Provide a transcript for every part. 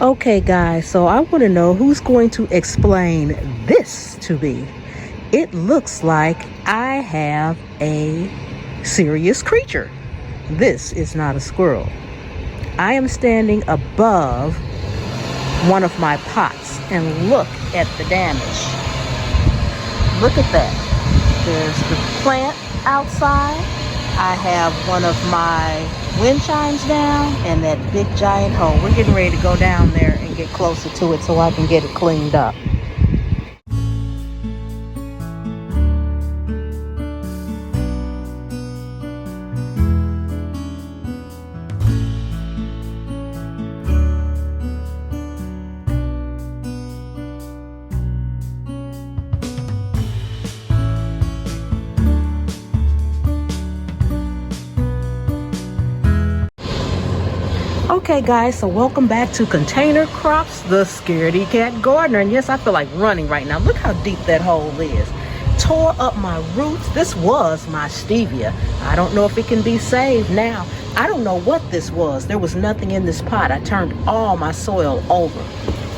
Okay guys, so I want to know who's going to explain this to me. It looks like I have a serious creature. This is not a squirrel. I am standing above one of my pots and look at the damage. Look at that. There's the plant outside. I have one of my wind chimes down and that big giant hole. We're getting ready to go down there and get closer to it so I can get it cleaned up. Okay guys, so welcome back to Container Crops, the Scaredy Cat Gardener. And yes, I feel like running right now. Look how deep that hole is. Tore up my roots. This was my stevia. I don't know if it can be saved now. I don't know what this was. There was nothing in this pot. I turned all my soil over.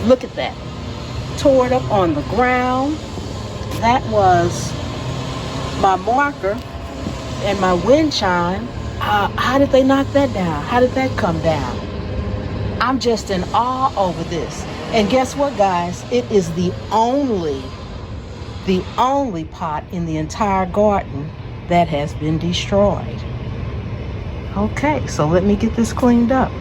Look at that. Tore it up on the ground. That was my marker and my wind chime. How did they knock that down? How did that come down? I'm just in awe over this. And guess what, guys? It is the only pot in the entire garden that has been destroyed. Okay, so let me get this cleaned up.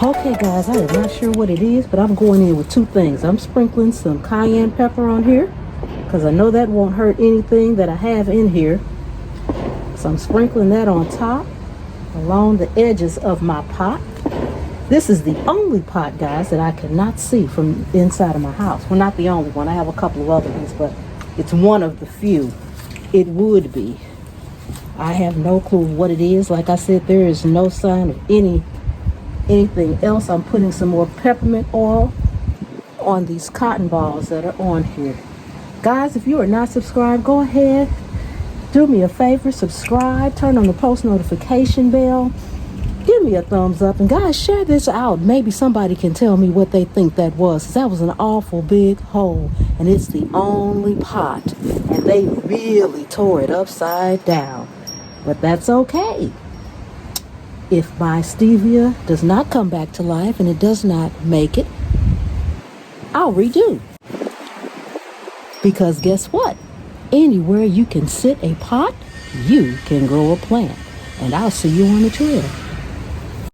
Okay guys, I am not sure what it is, but I'm going in with two things. I'm sprinkling some cayenne pepper on here because I know that won't hurt anything that I have in here. So I'm sprinkling that on top along the edges of my pot. This is the only pot, guys, that I cannot see from inside of my house. Well, not the only one. I have a couple of other ones, but it's one of the few. It would be. I have no clue what it is. Like I said, there is no sign of anything else. I'm putting some more peppermint oil on these cotton balls that are on here. Guys, if you are not subscribed, go ahead, do me a favor, subscribe, turn on the post notification bell, give me a thumbs up, and guys, share this out. Maybe somebody can tell me what they think that was, because that was an awful big hole, and it's the only pot, and they really tore it upside down. But that's okay. If my stevia does not come back to life and it does not make it, I'll redo. Because guess what? Anywhere you can sit a pot, you can grow a plant. And I'll see you on the trail.